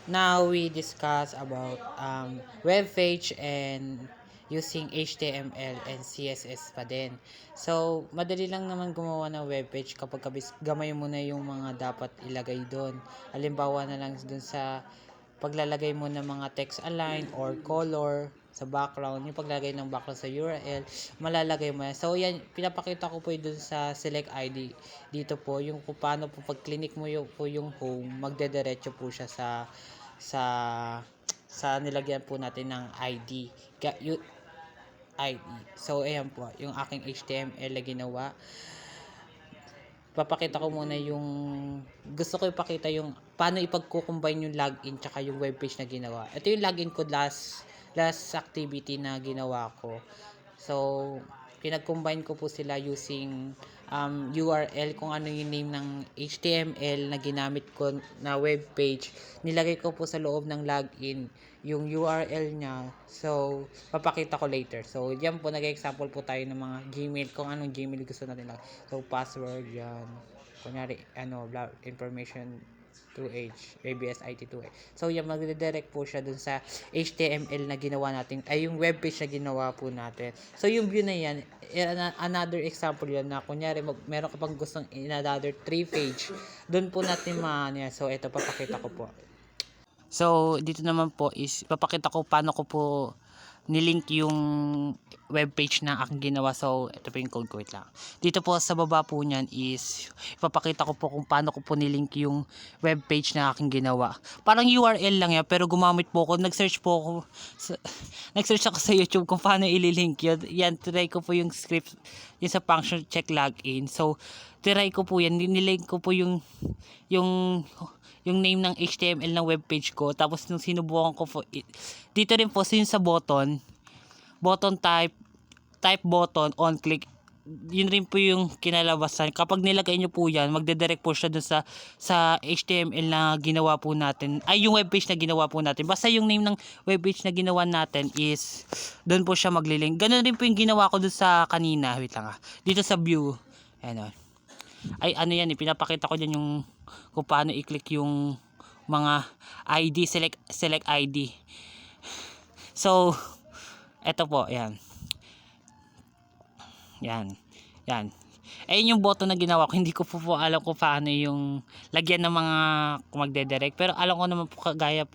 Now we discuss about web page and using HTML and CSS pa din. So, madali lang naman gumawa ng web page kapag gamay mo na yung mga dapat ilagay doon. Halimbawa na lang doon sa paglalagay mo ng mga text align or color sa background, yung paglalagay ng background sa URL, malalagay mo yan. So, yan, pinapakita ko po dun sa select ID. Dito po, yung kung paano po pag click mo yung home, magdediretso po siya sa nilagyan po natin ng ID. ID. So, ayan po, yung aking HTML na ginawa. Papakita ko muna yung gusto ko ipakita yung paano ipagko-combine yung login tsaka yung webpage na ginawa. Ito yung login ko last activity na ginawa ko. So, pinag-combine ko po sila using URL kung ano yung name ng HTML na ginamit ko na web page. Nilagay ko po sa loob ng login yung URL niya. So, papakita ko later. So, yan po, nag-example po tayo ng mga Gmail, kung anong Gmail gusto natin lang. So, password yan. Kunyari, information 2H, ABS-IT 2H. So, yan, magre-direct po siya dun sa HTML na ginawa natin, ay yung webpage na ginawa po natin. So, yung view na yan, another example yan na, kunyari, meron ka pang gustong another 3 page, dun po natin yan. So, ito, papakita ko po. So, dito naman po is, papakita ko paano ko po nilink yung webpage na aking ginawa. So, ito po yung code ko, wait lang. Dito po sa baba po niyan is, ipapakita ko po kung paano ko po nilink yung webpage na aking ginawa. Parang URL lang yan, pero gumamit po ako, nag-search po ako, nag-search ako sa YouTube kung paano ililink yun. Yan, try ko po yung script, yung sa function check login. So, try ko po yan, nilink ko po yung name ng HTML ng webpage ko. Tapos nung sinubukan ko po, dito rin po yun sa button type button on click, yun rin po yung kinalabasan. Kapag nilagay nyo po yan, magdedirect po siya dun sa HTML na ginawa po natin, ay yung webpage na ginawa po natin. Basta yung name ng webpage na ginawa natin is dun po siya maglilink. Ganun rin po yung ginawa ko dun sa kanina, wait lang dito sa view, ano, ay ano yan, pinapakita ko dyan yung kung paano i-click yung mga ID, select ID. So, eto po, yan. Ayun yung button na ginawa ko. Hindi ko po alam kung paano yung lagyan ng mga kung magdedirect. Pero alam ko naman po kagaya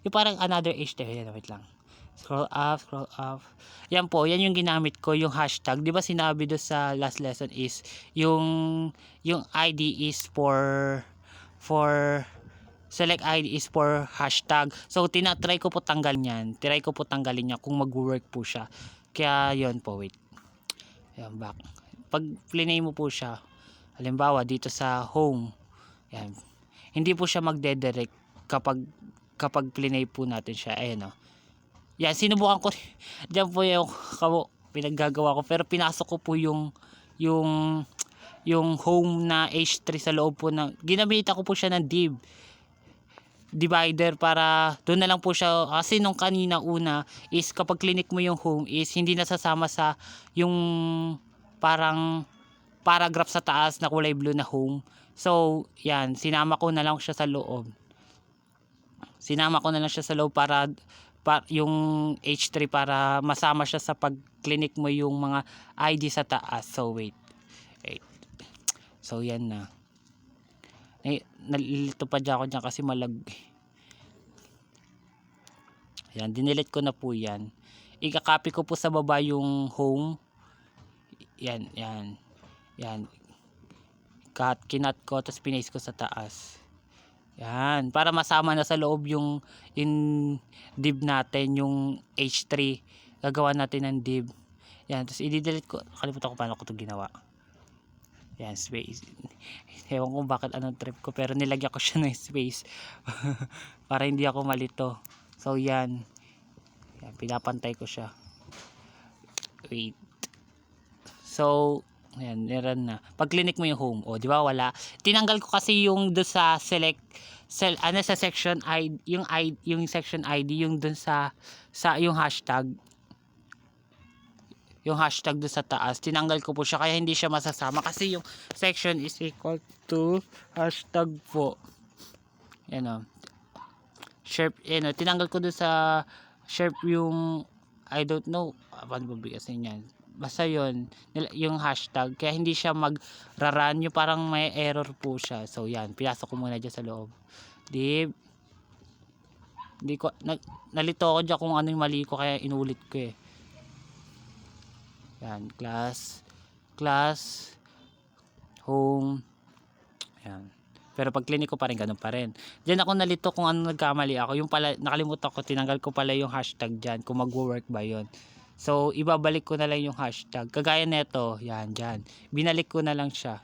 yung parang another HTML. Wait lang. Scroll up. Yan po, yan yung ginamit ko, yung hashtag. 'Di ba sinabi do sa last lesson is yung ID is for select ID is for hashtag. So tinatry ko po tanggalin yan. Try ko po tanggalin niya kung mag-work po siya. Kaya yon po, wait. Ayan, back. Pag plinay mo po siya, halimbawa dito sa home, yan. Hindi po siya magdedirect kapag plinay po natin siya. Ayan o. Yan, sinubukan ko. Diyan po yung pinaggagawa ko. Pero pinasok ko po yung home na H3 sa loob po ng, ginamita ko po siya ng divider para doon na lang po siya, kasi nung kanina una is kapag click mo yung home is hindi nasasama sa yung parang paragraph sa taas na kulay blue na home. So yan, sinama ko na lang siya sa loob para yung H3 para masama siya sa pag click mo yung mga ID sa taas. So wait. So yan na. Nalilito pa dyan ako dyan kasi malag. Yan, dinilit ko na po yan. Ika-copy ko po sa baba yung home. Yan. Kinat ko, tapos pinaste ko sa taas. Yan, para masama na sa loob yung div natin, yung H3. Gagawa natin ng div. Yan, tapos i-delete ko. Kalimutan ko paano ko ito ginawa. Yan, space. Ewan ko bakit anong trip ko, pero nilagyan ko siya ng space para hindi ako malito. So yan, pinapantay ko siya. Wait. So ayan, meron na. Pag click mo yung home, di ba wala. Tinanggal ko kasi yung do sa select sa section ID, yung section ID, yung dun sa yung hashtag. Yung hashtag doon sa taas, tinanggal ko po siya kaya hindi siya masasama kasi yung section is equal to hashtag po. Yan o. Sharp, tinanggal ko doon sa Sharp yung, I don't know, paano ba bigkasin yan? Basta yun, yung hashtag, kaya hindi siya mag-run, yung parang may error po siya. So yan, pinasok ko muna dyan sa loob. Div, hindi ko, nalito ako dyan kung ano yung mali ko, kaya inulit ko eh. Yan, class, home, yan. Pero pag clinic ko pa rin, ganun pa rin. Diyan ako nalito kung ano nagkamali ako. Yung pala, nakalimutan ko, tinanggal ko pala yung hashtag dyan, kung mag-work ba yun. So, ibabalik ko na lang yung hashtag. Kagaya neto, yan, dyan. Binalik ko na lang siya.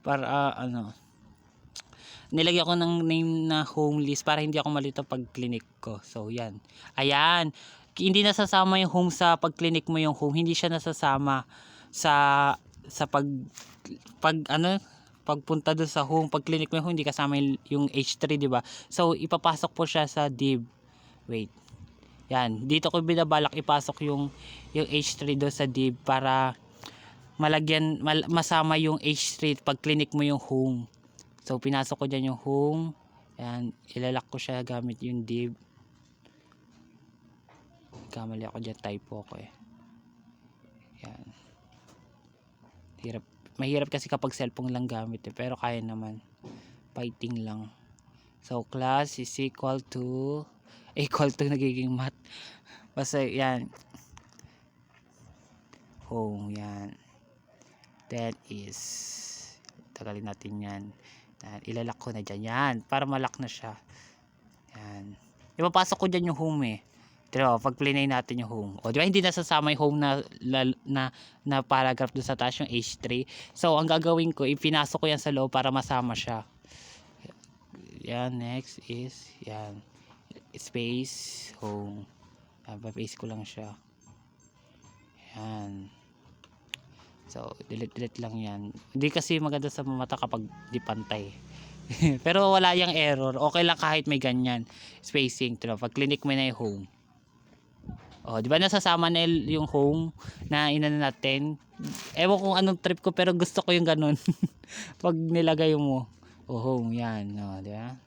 Para, nilagyan ko ng name na home list para hindi ako malito pag clinic ko. So, yan. Ayan. Hindi nasasama yung home sa pag clinic mo yung home. Hindi siya nasasama sa pagpunta doon sa home, pag clinic mo yung home, hindi kasama yung H3, di ba? So, ipapasok po siya sa div. Wait. Yan. Dito ko binabalak ipasok yung H3 doon sa div para masama yung H3 pag clinic mo yung home. So, pinasok ko dyan yung home. Yan. Ilalak ko siya gamit yung div. Kamali ako dyan. Typo ko eh. Yan. Mahirap kasi kapag cellphone lang gamit eh, pero kaya naman. Fighting lang. So class is equal to nagiging math. Basta yan. Home, yan. That is, tagalin natin yan. Ilalak ko na dyan. Yan, para malak na siya. Yan. Ipapasok ko dyan yung home eh. Diba, pag plinay natin yung home. O, diba, hindi nasasama yung home na paragraph doon sa taas yung H3. So, ang gagawin ko, ipinasok ko yan sa loob para masama siya. Yan, next is, yan. Space, home. Yan, papaste ko lang siya. Yan. So, delete lang yan. Hindi kasi maganda sa mata kapag di pantay. Pero wala yung error. Okay lang kahit may ganyan. Spacing. Diba, pag clinic mo na yung home. Oh, di ba nasasama na yung home na inano natin? Ewan kung anong trip ko pero gusto ko yung ganun. Pag nilagay mo, home, yan, no, di ba?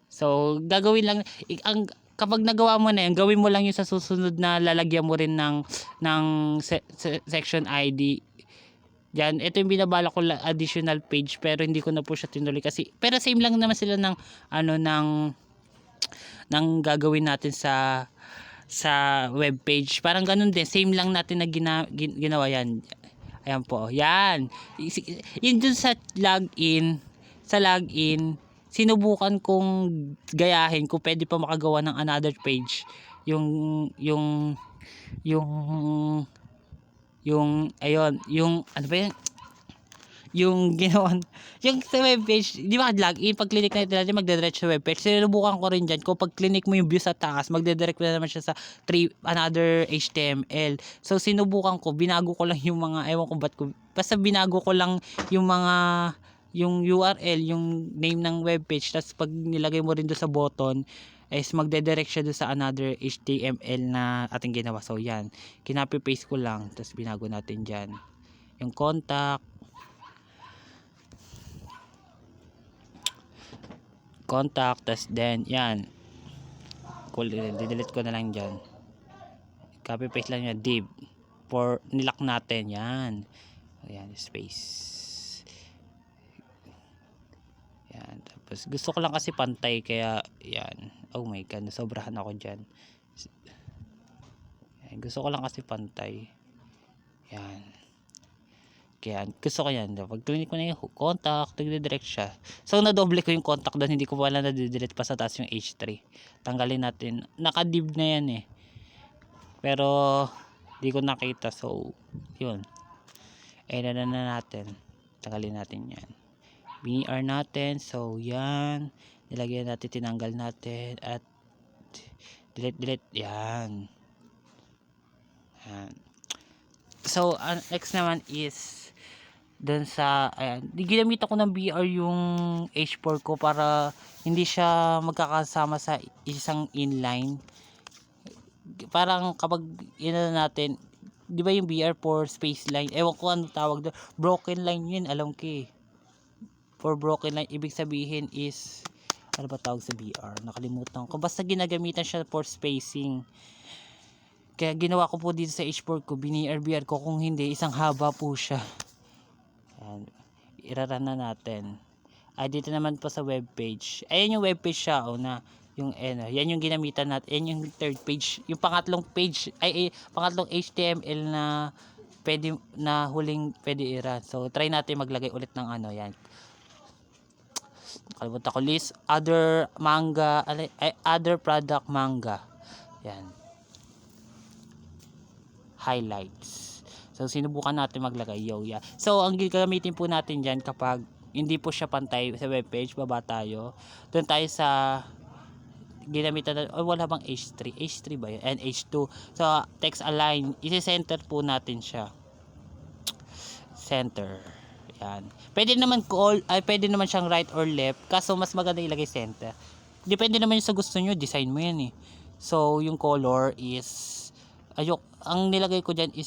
So, gagawin lang kapag nagawa mo na yan, gawin mo lang yung sa susunod na lalagyan mo rin ng section ID. Diyan, ito yung binabala ko additional page pero hindi ko na po siya tinuloy kasi pero same lang naman sila ng gagawin natin sa web page. Parang ganun din. Same lang natin na ginawa yan. Ayan po. Yan. Yun dun sa login. Sa login, sinubukan kong gayahin kung pwede pa makagawa ng another page. Yung ayun. Yung, ano ba yan? Yung ginawa yung sa webpage, di ba login, pag clinic natin magdedirect sa webpage. Sinubukan ko rin dyan, kung pag clinic mo yung view sa taas, magdedirect na naman siya sa another HTML. So sinubukan ko, binago ko lang yung mga, ewan ko ba't ko, basta binago ko lang yung mga, yung URL, yung name ng webpage, tapos pag nilagay mo rin doon sa button, is magdedirect siya doon sa another HTML na ating ginawa. So yan, kinopy paste ko lang, tapos binago natin dyan yung contact, tas then yan, delete ko na lang dyan, copy paste lang yung div for nilock natin yan. Ayan, space yan. Tapos gusto ko lang kasi pantay kaya yan, oh my god, nasobrahan ako dyan. Yan, gusto ko lang kasi pantay yan. Kaya gusto ko yan. Pag clinic ko na yung contact, nagdidirect siya. So nadoble ko yung contact doon, hindi ko wala nadidirect pa sa taas yung H3. Tanggalin natin. Naka-div na yan eh. Pero hindi ko nakita. So yun. Na natin. Tanggalin natin yan. BR natin. So yan. Nilagyan natin, tinanggal natin. At delete. Yan. Yan. So next naman is dun sa, ayan, ginamit ako ng BR yung H4 ko para hindi siya magkakasama sa isang inline. Parang kapag natin, di ba yung BR for space line, ewan ko ano tawag doon, broken line yun, alam ko eh. For broken line, ibig sabihin is Ano ba tawag sa BR? Nakalimutan ko. Basta ginagamitan siya for spacing. Kaya ginawa ko po dito sa H4 ko, BR ko, kung hindi, isang haba po siya. Ayan. Iraran na natin. Dito naman po sa webpage. Ayan yung webpage siya, na yung yan yung ginamitan natin. Yan yung third page. Yung pangatlong page, pangatlong HTML na pwede na huling pwede i-run. So, try natin maglagay ulit ng yan. Kalimutan ko, list other manga, other product manga. Yan. Highlights. So, sinubukan natin maglagay yeah. So, ang gagamitin po natin dyan kapag hindi po siya pantay sa webpage, baba tayo. Doon tayo sa ginamitan na, wala bang H3? H3 ba yun? And H2. So, text align. Isi-center po natin siya. Center. Yan. Pwede naman pwede naman siyang right or left. Kaso, mas maganda ilagay center. Depende naman yung sa gusto nyo. Design mo yan eh. So, yung color is ang nilagay ko dyan is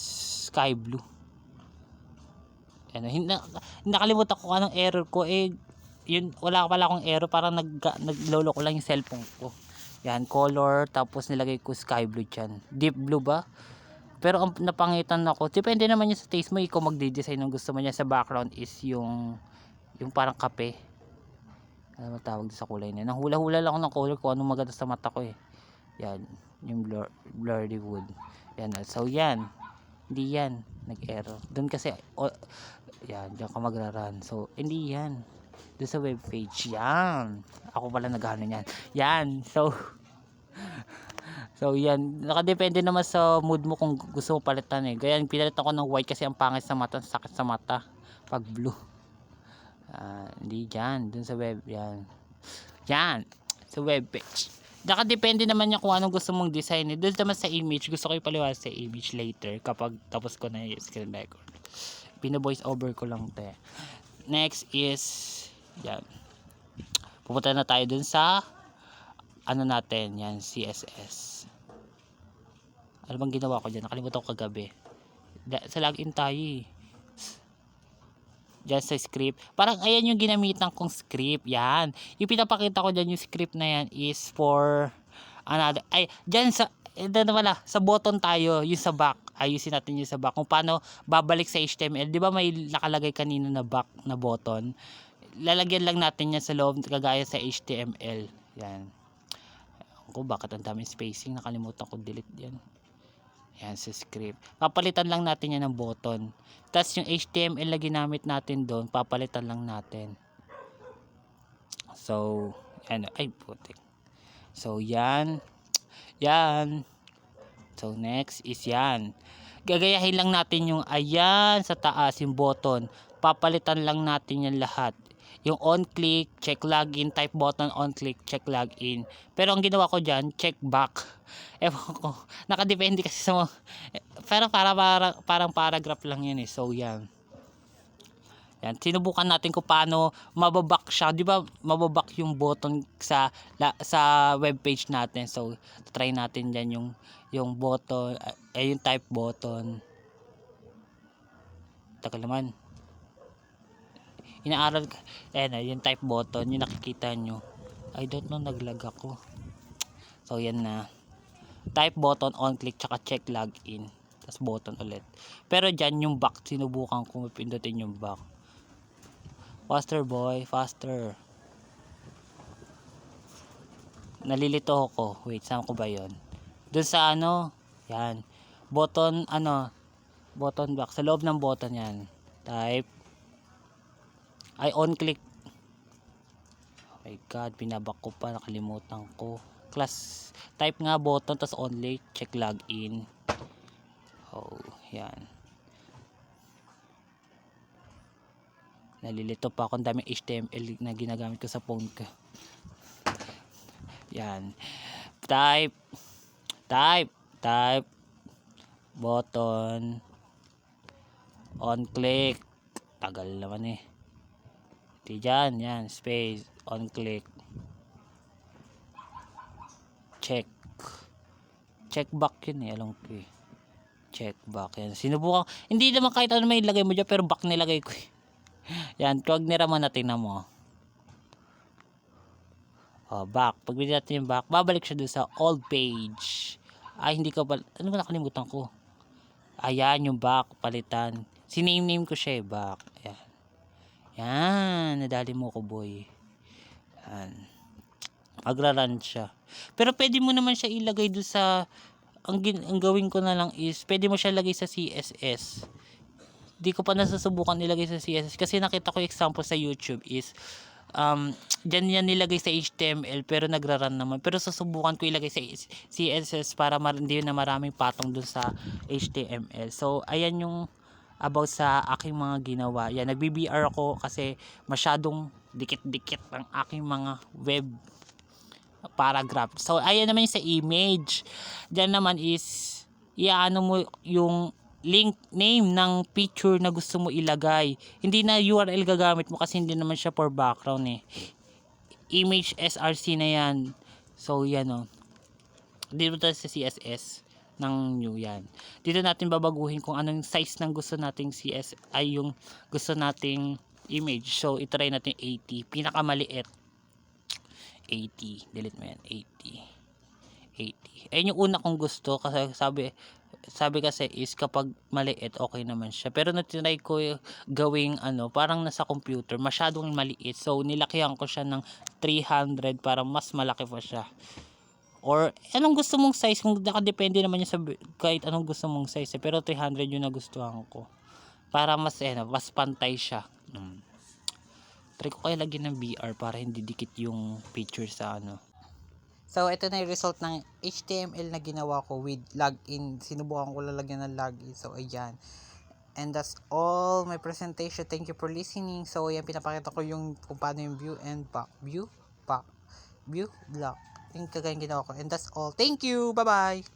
sky blue. Nakalimutan ko anong error ko yun, wala pala akong error, parang naglolo ko lang yung cellphone ko. Yan, color, tapos nilagay ko sky blue dyan. Deep blue ba? Pero ang napangitan ako, depende naman yung sa taste mo, ikaw magde-design ng gusto mo niya. Sa background is yung parang kape. Ano tawag sa kulay niya? Nahula-hula lang ako ng color ko, anong maganda sa mata ko Yan, yung blurry wood. Yan, so yan. Hindi yan, nag-error. Doon kasi, yan, diyan ka magra-run. So, hindi yan. Doon sa webpage, yan. Ako pala nag-ano yan. Yan, so, yan. Nakadepende naman sa mood mo kung gusto mo palitan Kaya pinalitan ko ng white kasi ang pangit sa mata, sakit sa mata. Pag blue. Hindi yan. Doon sa web, yan. Yan, sa webpage. Nakadepende naman niya kung anong gusto mong design Doon naman sa image, gusto ko ipaliwanag sa image later kapag tapos ko na yung screen record. Pina-voice over ko lang Next is yan. Pupunta na tayo dun sa natin, yan, CSS. Ano bang ginawa ko dyan? Nakalimutan ko kagabi. Sa login tayo Dyan sa script. Parang ayan yung ginamitan kong script. Yan. Yung pinapakita ko dyan yung script na yan is for another. Dyan sa sa button tayo, yung sa back. Ayusin natin yung sa back. Kung paano babalik sa HTML. Di ba may nakalagay kanina na back na button? Lalagyan lang natin yan sa loob kagaya sa HTML. Yan. Kung bakit ang daming spacing. Nakalimutan ko delete yan. Yan sa script. Papalitan lang natin yan ng button. Tapos yung HTML na ginamit natin doon, papalitan lang natin. So, putik. So, yan. Yan. So, next is yan. Gagayahin lang natin yung ayan sa taas, yung button. Papalitan lang natin yan lahat. Yung on click, check login, type button, on click, check login. Pero ang ginawa ko dyan, check back. Ewan ko, nakadepende kasi sa pero parang paragraph lang yan So yan. Yan, sinubukan natin kung paano mababak siya. Di ba mababak yung button sa webpage natin. So try natin dyan yung button, yung type button. Tagal naman. Inaaral yung type button, yung nakikita nyo. I don't know, naglag ako. So yan na. Type button, on click, tsaka check login. Tapos button ulit. Pero dyan yung back, sinubukan ko mapindutin yung back. Faster boy, faster. Nalilito ako. Wait, saan ko ba yon? Doon sa yan. Button, button back. Sa loob ng button yan. Type. On click. Oh my god, binabak ko pa, nakalimutan ko. Class, type nga button, tas only, check login. Oh, yan. Nalilito pa ako, ang daming HTML na ginagamit ko sa phone ko. Yan. Type, button, on click. Tagal naman Diyan, yan, space, on click, check back yun alam ko check back yan. Sinubukan, hindi naman kahit ano may ilagay mo dyan, pero back nilagay ko yan, kag nira mo na, tingnan mo. Back. Pag binili natin yung back, babalik siya dun sa old page. Ay, hindi ko ba, ano ba nakalimutan ko? Ayan, yung back, palitan. Siname-name ko siya back. Ayan. Yan, nadali mo ko boy. Yan. Magra-run siya. Pero pwede mo naman siya ilagay doon sa, ang gawin ko na lang is, pwede mo siya lagay sa CSS. Di ko pa nasusubukan ilagay sa CSS kasi nakita ko example sa YouTube is, dyan yan nilagay sa HTML pero nagra-run naman. Pero susubukan ko ilagay sa CSS para hindi na maraming patong doon sa HTML. So, ayan yung about sa aking mga ginawa. Yan, nagbi-BR ako kasi masyadong dikit-dikit ang aking mga web paragraph. So, ayan naman yung sa image. Diyan naman is, iaano mo yung link name ng picture na gusto mo ilagay. Hindi na URL gagamit mo kasi hindi naman siya for background eh. Image SRC na yan. So, yan o. Dito tayo sa CSS ng new yan. Dito natin babaguhin kung anong size ng gusto nating CS ay yung gusto nating image. So, itry natin 80. Pinakamaliit. 80. Delete mo yan. 80. 80. Ayun yung una kong gusto kasi sabi kasi is kapag maliit okay naman siya. Pero natinry ko gawing parang nasa computer, masyadong maliit. So, nilakihan ko siya ng 300 para mas malaki pa siya. Or anong gusto mong size, kung nakadepende naman yun sa kahit anong gusto mong size pero 300 yung nagustuhan ko para mas mas pantay siya. Try ko kaya lagyan ng BR para hindi dikit yung picture sa So ito na yung result ng HTML na ginawa ko with login. Sinubukan ko lalagyan ng login. So ayan, and that's all my presentation. Thank you for listening. So ayan, pinapakita ko yung kung paano yung view and back view, lock yung kagaya ginawa ko. And that's all. Thank you. Bye bye.